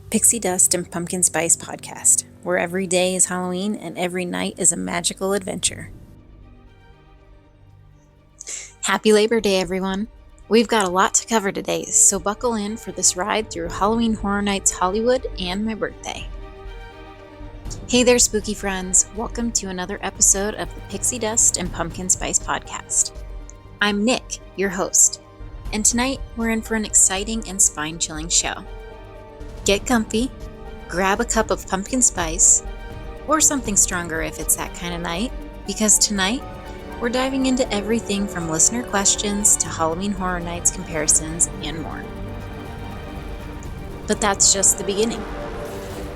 Pixie Dust and Pumpkin Spice podcast, where every day is Halloween and every night is a magical adventure. Happy Labor Day, everyone! We've got a lot to cover today, so buckle in for this ride through Halloween Horror Nights Hollywood and my birthday. Hey there, spooky friends! Welcome to another episode of the Pixie Dust and Pumpkin Spice podcast. I'm Nick, your host, and tonight we're in for an exciting and spine-chilling show. Get comfy, grab a cup of pumpkin spice, or something stronger if it's that kind of night, because tonight we're diving into everything from listener questions to Halloween Horror Nights comparisons and more. But that's just the beginning.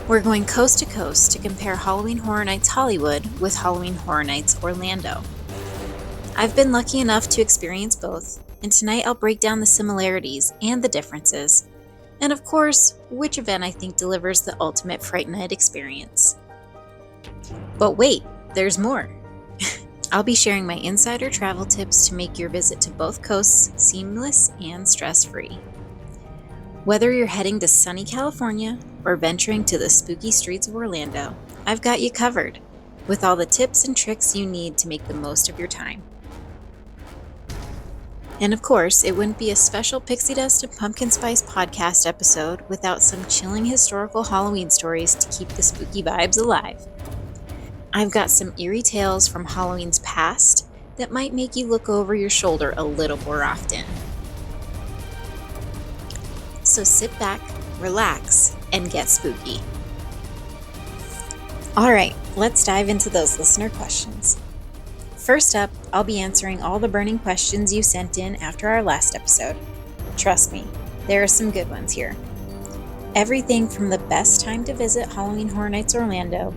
We're going coast to coast to compare Halloween Horror Nights Hollywood with Halloween Horror Nights Orlando. I've been lucky enough to experience both, and tonight I'll break down the similarities and the differences, and of course, which event I think delivers the ultimate Fright Night experience. But wait, there's more. I'll be sharing my insider travel tips to make your visit to both coasts seamless and stress-free. Whether you're heading to sunny California or venturing to the spooky streets of Orlando, I've got you covered, with all the tips and tricks you need to make the most of your time. And of course, it wouldn't be a special Pixie Dust and Pumpkin Spice podcast episode without some chilling historical Halloween stories to keep the spooky vibes alive. I've got some eerie tales from Halloween's past that might make you look over your shoulder a little more often. So sit back, relax, and get spooky. Alright, let's dive into those listener questions. First up, I'll be answering all the burning questions you sent in after our last episode. Trust me, there are some good ones here. Everything from the best time to visit Halloween Horror Nights Orlando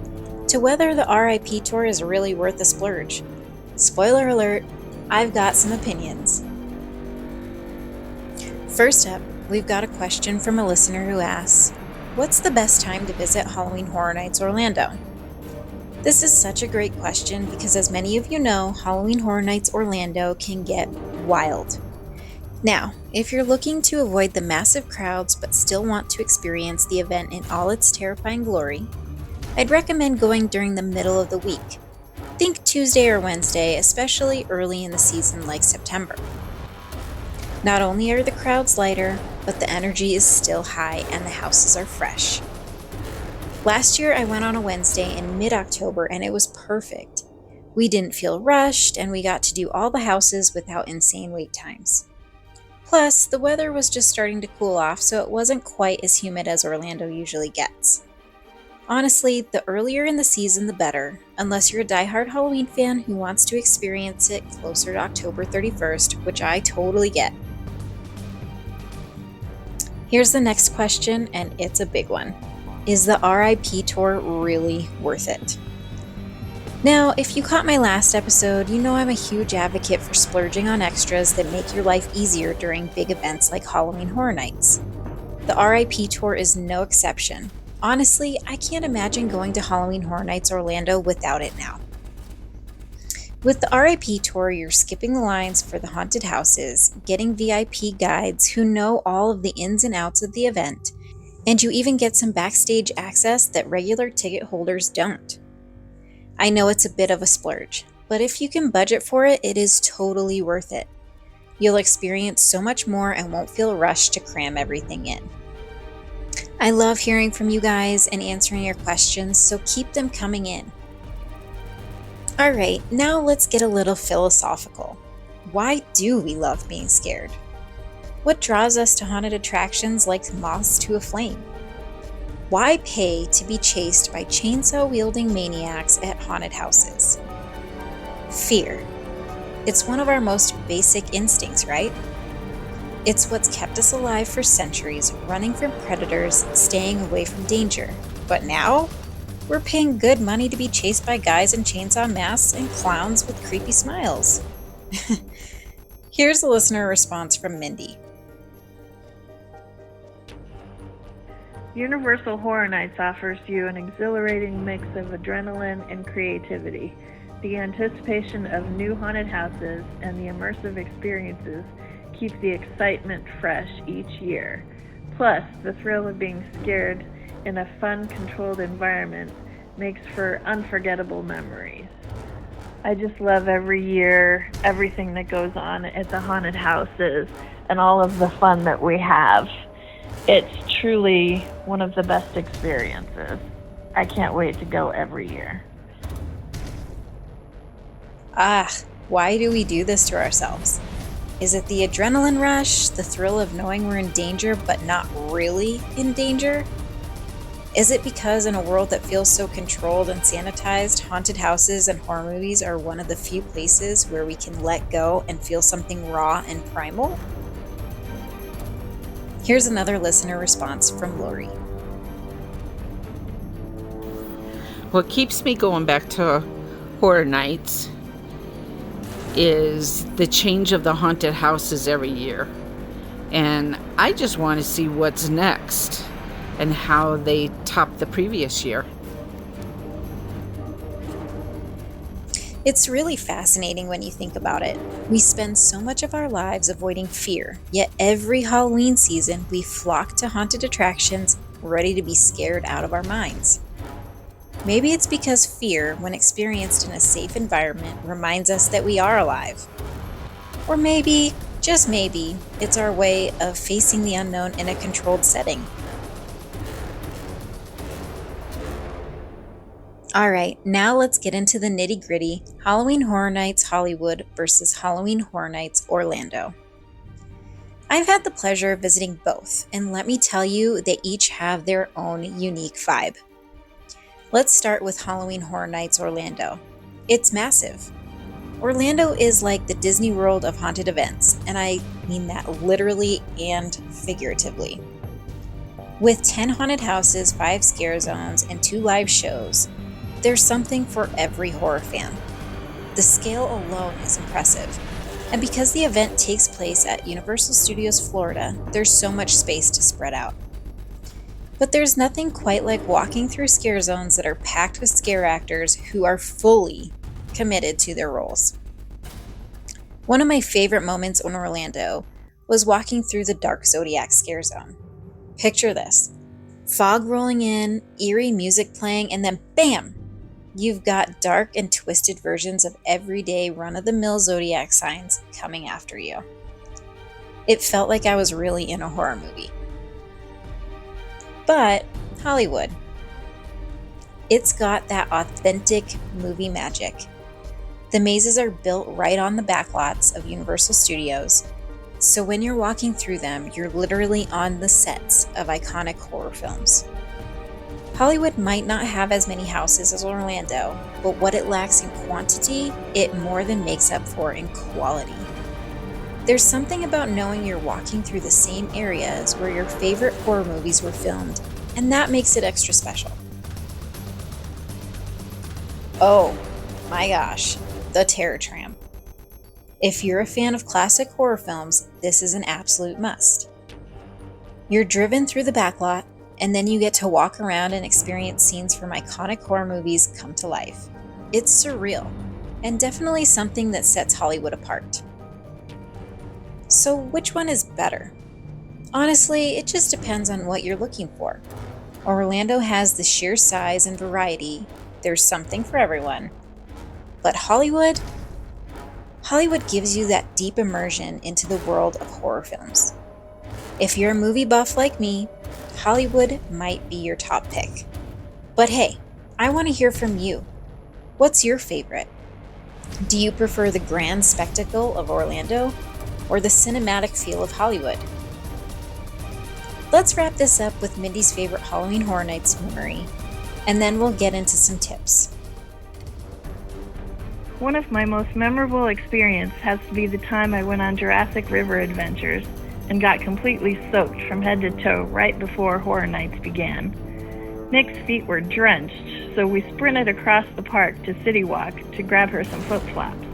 to whether the RIP tour is really worth the splurge. Spoiler alert, I've got some opinions. First up, we've got a question from a listener who asks, what's the best time to visit Halloween Horror Nights Orlando? This is such a great question because, as many of you know, Halloween Horror Nights Orlando can get wild. Now, if you're looking to avoid the massive crowds but still want to experience the event in all its terrifying glory, I'd recommend going during the middle of the week. Think Tuesday or Wednesday, especially early in the season like September. Not only are the crowds lighter, but the energy is still high and the houses are fresh. Last year, I went on a Wednesday in mid-October and it was perfect. We didn't feel rushed and we got to do all the houses without insane wait times. Plus, the weather was just starting to cool off, so it wasn't quite as humid as Orlando usually gets. Honestly, the earlier in the season the better, unless you're a diehard Halloween fan who wants to experience it closer to October 31st, which I totally get. Here's the next question, and it's a big one. Is the RIP tour really worth it? Now, if you caught my last episode, you know I'm a huge advocate for splurging on extras that make your life easier during big events like Halloween Horror Nights. The RIP tour is no exception. Honestly, I can't imagine going to Halloween Horror Nights Orlando without it now. With the RIP tour, you're skipping the lines for the haunted houses, getting VIP guides who know all of the ins and outs of the event, and you even get some backstage access that regular ticket holders don't. I know it's a bit of a splurge, but if you can budget for it, it is totally worth it. You'll experience so much more and won't feel rushed to cram everything in. I love hearing from you guys and answering your questions, so keep them coming in. Alright, now let's get a little philosophical. Why do we love being scared? What draws us to haunted attractions like moths to a flame? Why pay to be chased by chainsaw-wielding maniacs at haunted houses? Fear. It's one of our most basic instincts, right? It's what's kept us alive for centuries, running from predators, staying away from danger. But now, we're paying good money to be chased by guys in chainsaw masks and clowns with creepy smiles. Here's a listener response from Mindy. Universal Horror Nights offers you an exhilarating mix of adrenaline and creativity. The anticipation of new haunted houses and the immersive experiences keep the excitement fresh each year. Plus, the thrill of being scared in a fun, controlled environment makes for unforgettable memories. I just love every year, everything that goes on at the haunted houses and all of the fun that we have. It's truly one of the best experiences. I can't wait to go every year. Why do we do this to ourselves? Is it the adrenaline rush, the thrill of knowing we're in danger but not really in danger? Is it because in a world that feels so controlled and sanitized, haunted houses and horror movies are one of the few places where we can let go and feel something raw and primal? Here's another listener response from Lori. What keeps me going back to horror nights is the change of the haunted houses every year. And I just want to see what's next and how they top the previous year. It's really fascinating when you think about it. We spend so much of our lives avoiding fear, yet every Halloween season we flock to haunted attractions ready to be scared out of our minds. Maybe it's because fear, when experienced in a safe environment, reminds us that we are alive. Or maybe, just maybe, it's our way of facing the unknown in a controlled setting. Alright, now let's get into the nitty-gritty Halloween Horror Nights Hollywood versus Halloween Horror Nights Orlando. I've had the pleasure of visiting both, and let me tell you, they each have their own unique vibe. Let's start with Halloween Horror Nights Orlando. It's massive. Orlando is like the Disney World of haunted events, and I mean that literally and figuratively. With 10 haunted houses, 5 scare zones, and 2 live shows, there's something for every horror fan. The scale alone is impressive, and because the event takes place at Universal Studios Florida, there's so much space to spread out. But there's nothing quite like walking through scare zones that are packed with scare actors who are fully committed to their roles. One of my favorite moments in Orlando was walking through the Dark Zodiac scare zone. Picture this: fog rolling in, eerie music playing, and then bam! You've got dark and twisted versions of everyday run-of-the-mill Zodiac signs coming after you. It felt like I was really in a horror movie. But Hollywood. It's got that authentic movie magic. The mazes are built right on the backlots of Universal Studios, so when you're walking through them, you're literally on the sets of iconic horror films. Hollywood might not have as many houses as Orlando, but what it lacks in quantity, it more than makes up for in quality. There's something about knowing you're walking through the same areas where your favorite horror movies were filmed, and that makes it extra special. Oh my gosh, the Terror Tram. If you're a fan of classic horror films, this is an absolute must. You're driven through the backlot, and then you get to walk around and experience scenes from iconic horror movies come to life. It's surreal, and definitely something that sets Hollywood apart. So which one is better? Honestly, it just depends on what you're looking for. Orlando has the sheer size and variety. There's something for everyone. But Hollywood gives you that deep immersion into the world of horror films. If you're a movie buff like me, Hollywood might be your top pick. But hey, I want to hear from you. What's your favorite? Do you prefer the grand spectacle of Orlando or the cinematic feel of Hollywood? Let's wrap this up with Mindy's favorite Halloween Horror Nights memory, and then we'll get into some tips. One of my most memorable experiences has to be the time I went on Jurassic River adventures and got completely soaked from head to toe right before Horror Nights began. Nick's feet were drenched, so we sprinted across the park to City Walk to grab her some flip-flops.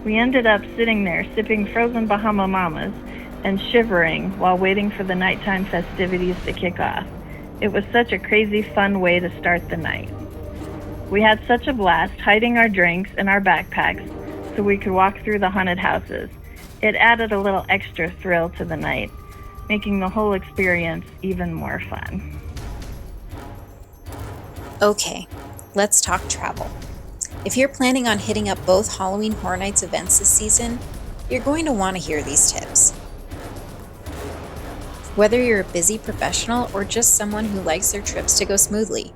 We ended up sitting there sipping frozen Bahama Mamas and shivering while waiting for the nighttime festivities to kick off. It was such a crazy fun way to start the night. We had such a blast hiding our drinks in our backpacks so we could walk through the haunted houses. It added a little extra thrill to the night, making the whole experience even more fun. Okay, let's talk travel. If you're planning on hitting up both Halloween Horror Nights events this season, you're going to want to hear these tips. Whether you're a busy professional or just someone who likes their trips to go smoothly,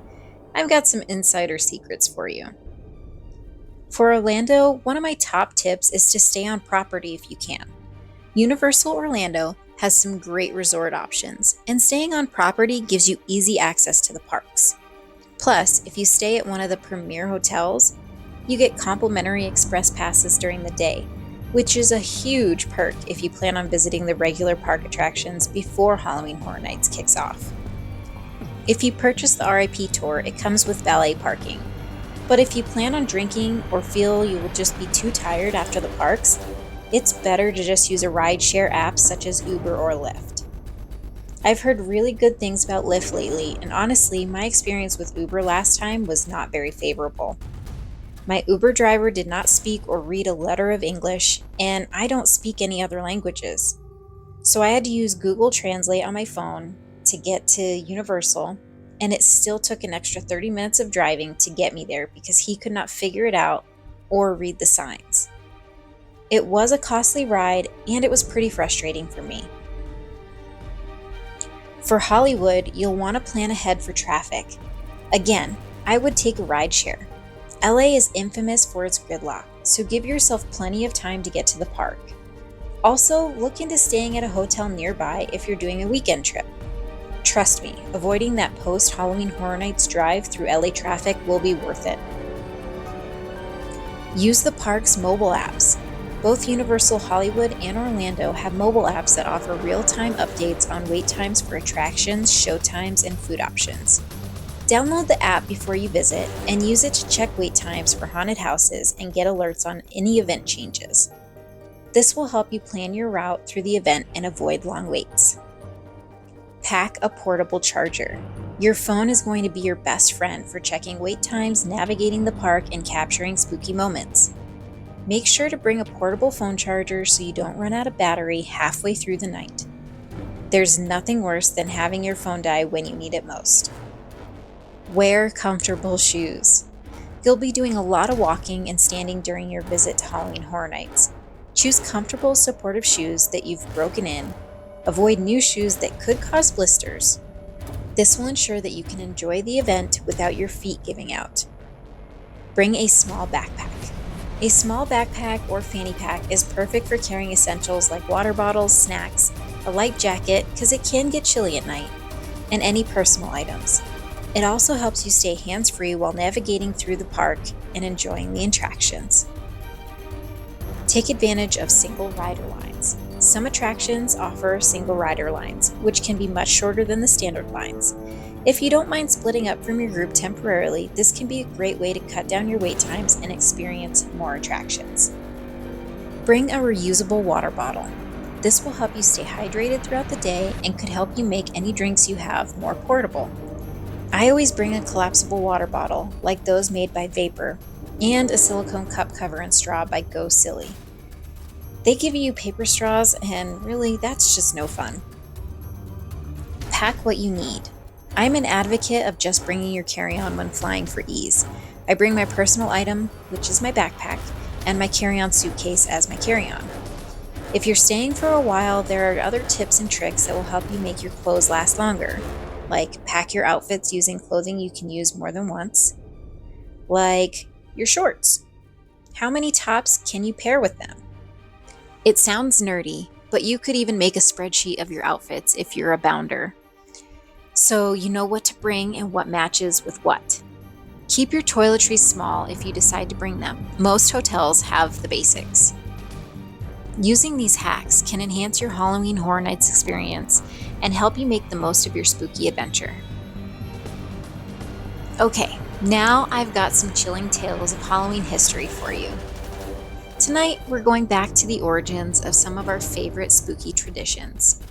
I've got some insider secrets for you. For Orlando, one of my top tips is to stay on property if you can. Universal Orlando has some great resort options, and staying on property gives you easy access to the parks. Plus, if you stay at one of the premier hotels, you get complimentary express passes during the day, which is a huge perk if you plan on visiting the regular park attractions before Halloween Horror Nights kicks off. If you purchase the RIP tour, it comes with valet parking. But if you plan on drinking or feel you will just be too tired after the parks, it's better to just use a rideshare app such as Uber or Lyft. I've heard really good things about Lyft lately, and honestly, my experience with Uber last time was not very favorable. My Uber driver did not speak or read a letter of English, and I don't speak any other languages. So I had to use Google Translate on my phone to get to Universal, and it still took an extra 30 minutes of driving to get me there because he could not figure it out or read the signs. It was a costly ride, and it was pretty frustrating for me. For Hollywood, you'll want to plan ahead for traffic. Again, I would take a rideshare. LA is infamous for its gridlock, so give yourself plenty of time to get to the park. Also, look into staying at a hotel nearby if you're doing a weekend trip. Trust me, avoiding that post-Halloween Horror Nights drive through LA traffic will be worth it. Use the park's mobile apps. Both Universal Hollywood and Orlando have mobile apps that offer real-time updates on wait times for attractions, show times, and food options. Download the app before you visit and use it to check wait times for haunted houses and get alerts on any event changes. This will help you plan your route through the event and avoid long waits. Pack a portable charger. Your phone is going to be your best friend for checking wait times, navigating the park, and capturing spooky moments. Make sure to bring a portable phone charger so you don't run out of battery halfway through the night. There's nothing worse than having your phone die when you need it most. Wear comfortable shoes. You'll be doing a lot of walking and standing during your visit to Halloween Horror Nights. Choose comfortable, supportive shoes that you've broken in. Avoid new shoes that could cause blisters. This will ensure that you can enjoy the event without your feet giving out. Bring a small backpack. A small backpack or fanny pack is perfect for carrying essentials like water bottles, snacks, a light jacket because it can get chilly at night, and any personal items. It also helps you stay hands-free while navigating through the park and enjoying the attractions. Take advantage of single rider lines. Some attractions offer single rider lines, which can be much shorter than the standard lines. If you don't mind splitting up from your group temporarily, this can be a great way to cut down your wait times and experience more attractions. Bring a reusable water bottle. This will help you stay hydrated throughout the day and could help you make any drinks you have more portable. I always bring a collapsible water bottle, like those made by Vapor, and a silicone cup cover and straw by Go Silly. They give you paper straws, and really, that's just no fun. Pack what you need. I'm an advocate of just bringing your carry-on when flying for ease. I bring my personal item, which is my backpack, and my carry-on suitcase as my carry-on. If you're staying for a while, there are other tips and tricks that will help you make your clothes last longer, like pack your outfits using clothing you can use more than once, like your shorts. How many tops can you pair with them? It sounds nerdy, but you could even make a spreadsheet of your outfits if you're a bounder, so you know what to bring and what matches with what. Keep your toiletries small if you decide to bring them. Most hotels have the basics. Using these hacks can enhance your Halloween Horror Nights experience and help you make the most of your spooky adventure. Okay, now I've got some chilling tales of Halloween history for you. Tonight, we're going back to the origins of some of our favorite spooky traditions.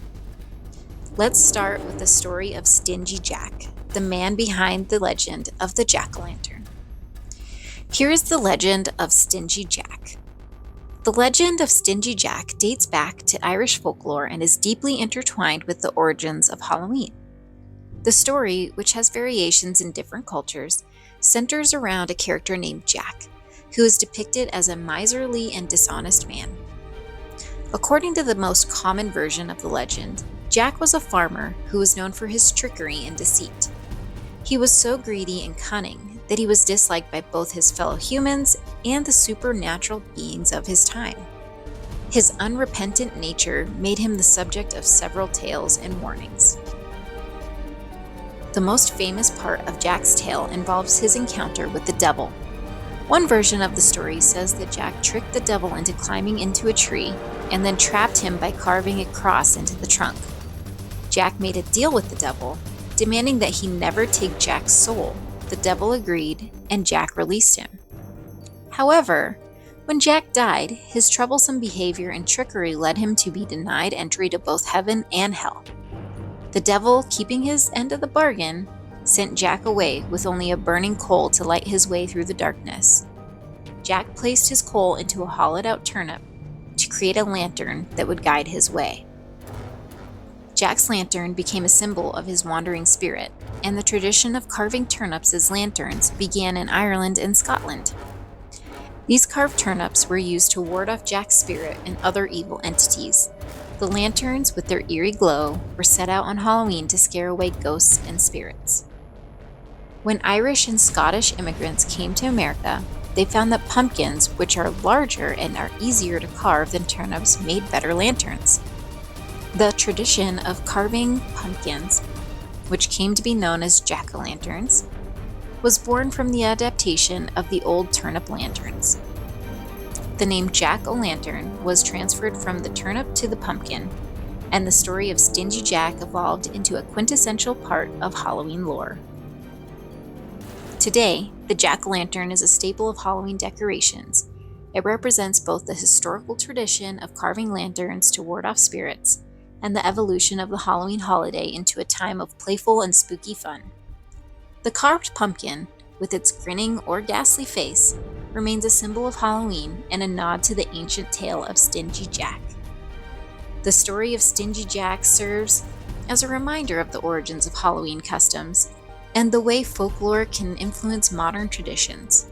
Let's start with the story of Stingy Jack, the man behind the legend of the jack-o'-lantern. Here is the legend of Stingy Jack. The legend of Stingy Jack dates back to Irish folklore and is deeply intertwined with the origins of Halloween. The story, which has variations in different cultures, centers around a character named Jack, who is depicted as a miserly and dishonest man. According to the most common version of the legend, Jack was a farmer who was known for his trickery and deceit. He was so greedy and cunning that he was disliked by both his fellow humans and the supernatural beings of his time. His unrepentant nature made him the subject of several tales and warnings. The most famous part of Jack's tale involves his encounter with the devil. One version of the story says that Jack tricked the devil into climbing into a tree and then trapped him by carving a cross into the trunk. Jack made a deal with the devil, demanding that he never take Jack's soul. The devil agreed, and Jack released him. However, when Jack died, his troublesome behavior and trickery led him to be denied entry to both heaven and hell. The devil, keeping his end of the bargain, sent Jack away with only a burning coal to light his way through the darkness. Jack placed his coal into a hollowed-out turnip to create a lantern that would guide his way. Jack's lantern became a symbol of his wandering spirit, and the tradition of carving turnips as lanterns began in Ireland and Scotland. These carved turnips were used to ward off Jack's spirit and other evil entities. The lanterns, with their eerie glow, were set out on Halloween to scare away ghosts and spirits. When Irish and Scottish immigrants came to America, they found that pumpkins, which are larger and are easier to carve than turnips, made better lanterns. The tradition of carving pumpkins, which came to be known as jack-o'-lanterns, was born from the adaptation of the old turnip lanterns. The name jack-o'-lantern was transferred from the turnip to the pumpkin, and the story of Stingy Jack evolved into a quintessential part of Halloween lore. Today, the jack-o'-lantern is a staple of Halloween decorations. It represents both the historical tradition of carving lanterns to ward off spirits and the evolution of the Halloween holiday into a time of playful and spooky fun. The carved pumpkin, with its grinning or ghastly face, remains a symbol of Halloween and a nod to the ancient tale of Stingy Jack. The story of Stingy Jack serves as a reminder of the origins of Halloween customs and the way folklore can influence modern traditions.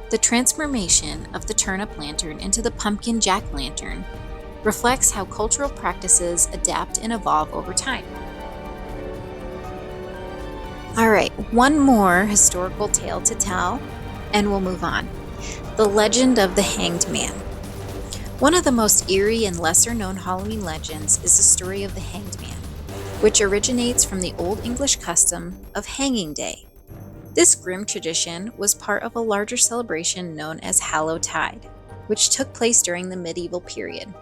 The transformation of the turnip lantern into the pumpkin jack-lantern reflects how cultural practices adapt and evolve over time. All right, one more historical tale to tell, and we'll move on. The legend of the Hanged Man. One of the most eerie and lesser-known Halloween legends is the story of the Hanged Man, which originates from the Old English custom of Hanging Day. This grim tradition was part of a larger celebration known as Hallowtide, which took place during the medieval period.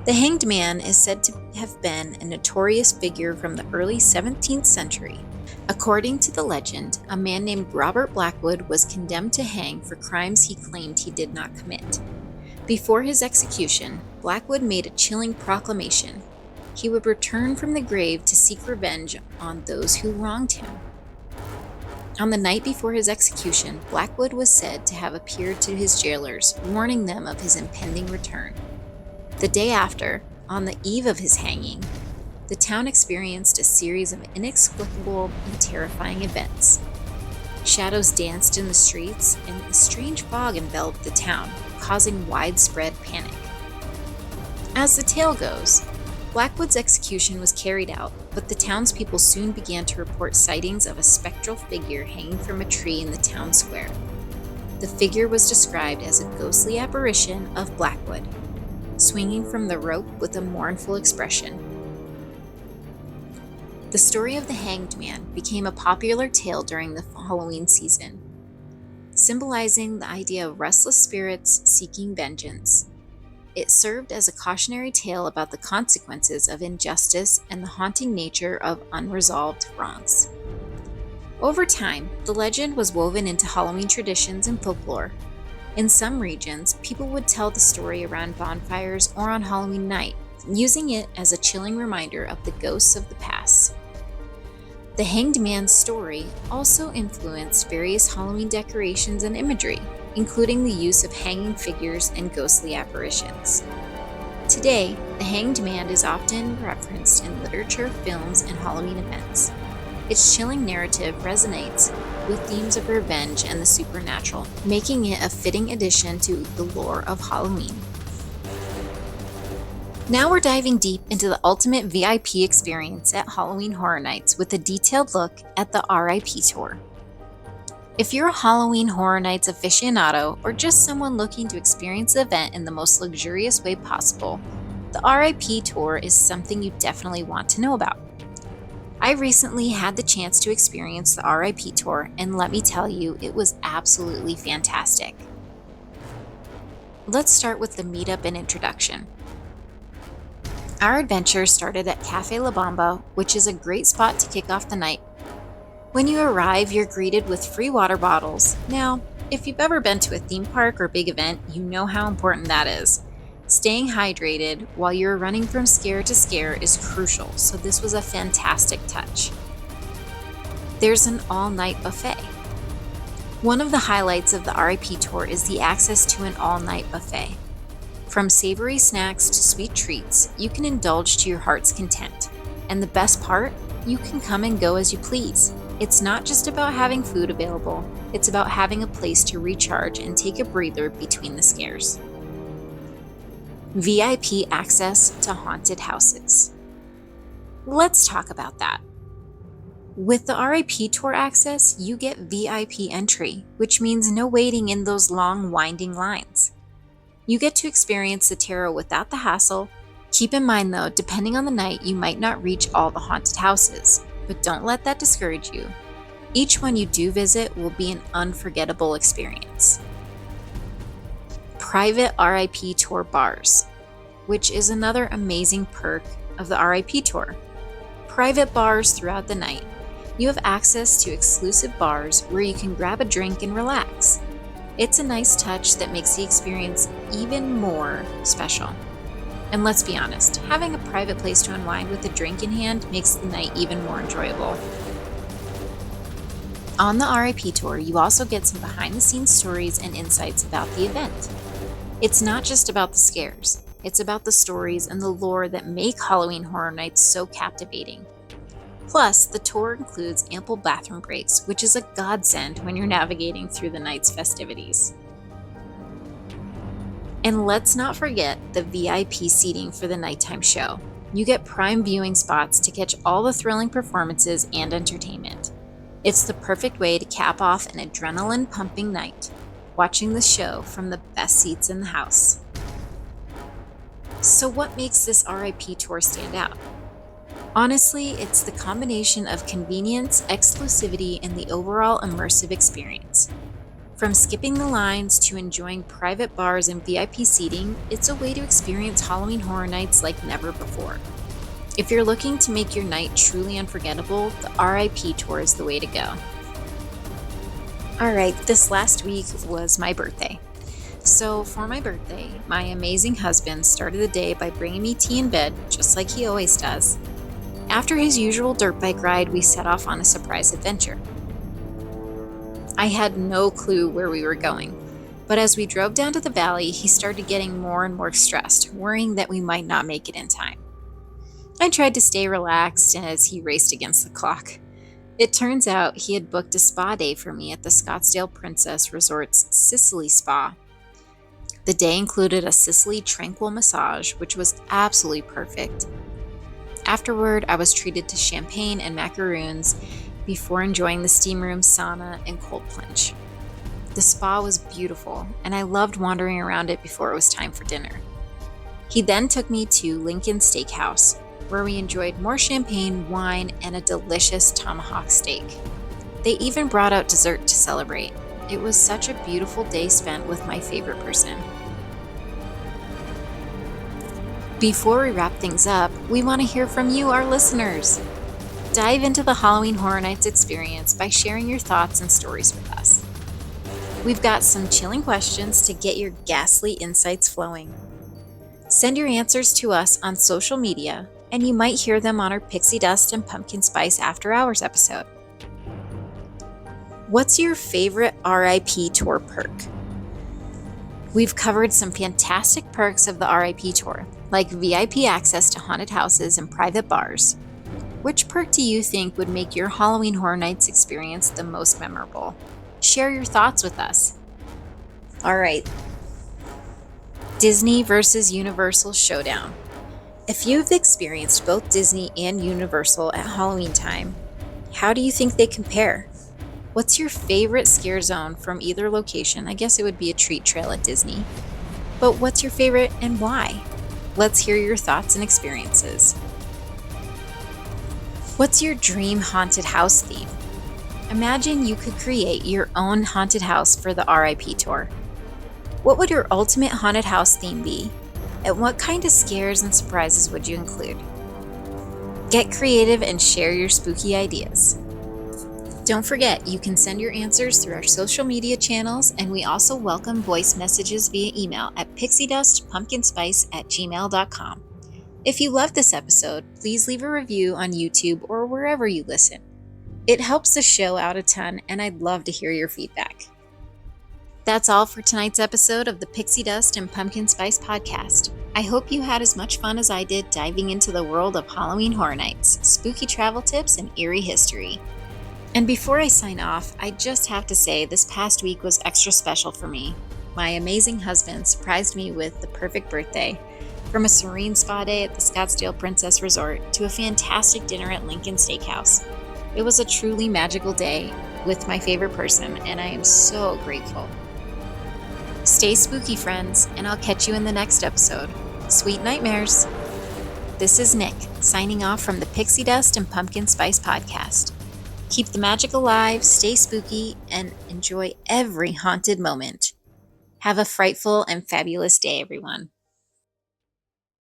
The Hanged Man is said to have been a notorious figure from the early 17th century. According to the legend, a man named Robert Blackwood was condemned to hang for crimes he claimed he did not commit. Before his execution, Blackwood made a chilling proclamation. He would return from the grave to seek revenge on those who wronged him. On the night before his execution, Blackwood was said to have appeared to his jailers, warning them of his impending return. The day after, on the eve of his hanging, the town experienced a series of inexplicable and terrifying events. Shadows danced in the streets, and a strange fog enveloped the town, causing widespread panic. As the tale goes, Blackwood's execution was carried out, but the townspeople soon began to report sightings of a spectral figure hanging from a tree in the town square. The figure was described as a ghostly apparition of Blackwood, swinging from the rope with a mournful expression. The story of the Hanged Man became a popular tale during the Halloween season, symbolizing the idea of restless spirits seeking vengeance. It served as a cautionary tale about the consequences of injustice and the haunting nature of unresolved wrongs. Over time, the legend was woven into Halloween traditions and folklore. In some regions, people would tell the story around bonfires or on Halloween night, using it as a chilling reminder of the ghosts of the past. The Hanged Man's story also influenced various Halloween decorations and imagery, including the use of hanging figures and ghostly apparitions. Today, the Hanged Man is often referenced in literature, films, and Halloween events. Its chilling narrative resonates with themes of revenge and the supernatural, making it a fitting addition to the lore of Halloween. Now we're diving deep into the ultimate VIP experience at Halloween Horror Nights with a detailed look at the RIP Tour. If you're a Halloween Horror Nights aficionado or just someone looking to experience the event in the most luxurious way possible, the RIP Tour is something you definitely want to know about. I recently had the chance to experience the RIP Tour, and let me tell you, it was absolutely fantastic. Let's start with the meetup and introduction. Our adventure started at Cafe La Bamba, which is a great spot to kick off the night. When you arrive, you're greeted with free water bottles. Now, if you've ever been to a theme park or big event, you know how important that is. Staying hydrated while you're running from scare to scare is crucial, so this was a fantastic touch. There's an all-night buffet. One of the highlights of the RIP Tour is the access to an all-night buffet. From savory snacks to sweet treats, you can indulge to your heart's content. And the best part, you can come and go as you please. It's not just about having food available, it's about having a place to recharge and take a breather between the scares. VIP access to haunted houses. Let's talk about that. With the RIP Tour access, you get VIP entry, which means no waiting in those long, winding lines. You get to experience the tarot without the hassle. Keep in mind though, depending on the night, you might not reach all the haunted houses, but don't let that discourage you. Each one you do visit will be an unforgettable experience. Private RIP Tour bars, which is another amazing perk of the RIP Tour. Private bars throughout the night. You have access to exclusive bars where you can grab a drink and relax. It's a nice touch that makes the experience even more special. And let's be honest, having a private place to unwind with a drink in hand makes the night even more enjoyable. On the RIP Tour, you also get some behind-the-scenes stories and insights about the event. It's not just about the scares, it's about the stories and the lore that make Halloween Horror Nights so captivating. Plus, the tour includes ample bathroom breaks, which is a godsend when you're navigating through the night's festivities. And let's not forget the VIP seating for the nighttime show. You get prime viewing spots to catch all the thrilling performances and entertainment. It's the perfect way to cap off an adrenaline-pumping night, watching the show from the best seats in the house. So what makes this RIP Tour stand out? Honestly, it's the combination of convenience, exclusivity, and the overall immersive experience. From skipping the lines to enjoying private bars and VIP seating, it's a way to experience Halloween Horror Nights like never before. If you're looking to make your night truly unforgettable, the RIP Tour is the way to go. Alright, this last week was my birthday. So for my birthday, my amazing husband started the day by bringing me tea in bed, just like he always does. After his usual dirt bike ride, we set off on a surprise adventure. I had no clue where we were going, but as we drove down to the valley, he started getting more and more stressed, worrying that we might not make it in time. I tried to stay relaxed as he raced against the clock. It turns out he had booked a spa day for me at the Scottsdale Princess Resort's Sicily Spa. The day included a Sicily tranquil massage, which was absolutely perfect. Afterward, I was treated to champagne and macaroons before enjoying the steam room, sauna, and cold plunge. The spa was beautiful, and I loved wandering around it before it was time for dinner. He then took me to Lincoln Steakhouse, where we enjoyed more champagne, wine, and a delicious tomahawk steak. They even brought out dessert to celebrate. It was such a beautiful day spent with my favorite person. Before we wrap things up, we want to hear from you, our listeners. Dive into the Halloween Horror Nights experience by sharing your thoughts and stories with us. We've got some chilling questions to get your ghastly insights flowing. Send your answers to us on social media, and you might hear them on our Pixie Dust and Pumpkin Spice After Hours episode. What's your favorite RIP Tour perk? We've covered some fantastic perks of the RIP Tour, like VIP access to haunted houses and private bars. Which park do you think would make your Halloween Horror Nights experience the most memorable? Share your thoughts with us. All right, Disney versus Universal Showdown. If you've experienced both Disney and Universal at Halloween time, how do you think they compare? What's your favorite scare zone from either location? I guess it would be a treat trail at Disney. But what's your favorite and why? Let's hear your thoughts and experiences. What's your dream haunted house theme? Imagine you could create your own haunted house for the RIP tour. What would your ultimate haunted house theme be? And what kind of scares and surprises would you include? Get creative and share your spooky ideas. Don't forget, you can send your answers through our social media channels, and we also welcome voice messages via email at pixiedustpumpkinspice@gmail.com. If you loved this episode, please leave a review on YouTube or wherever you listen. It helps the show out a ton, and I'd love to hear your feedback. That's all for tonight's episode of the Pixie Dust and Pumpkin Spice podcast. I hope you had as much fun as I did diving into the world of Halloween Horror Nights, spooky travel tips, and eerie history. And before I sign off, I just have to say this past week was extra special for me. My amazing husband surprised me with the perfect birthday, from a serene spa day at the Scottsdale Princess Resort to a fantastic dinner at Lincoln Steakhouse. It was a truly magical day with my favorite person, and I am so grateful. Stay spooky, friends, and I'll catch you in the next episode. Sweet nightmares. This is Nick, signing off from the Pixie Dust and Pumpkin Spice podcast. Keep the magic alive, stay spooky, and enjoy every haunted moment. Have a frightful and fabulous day, everyone.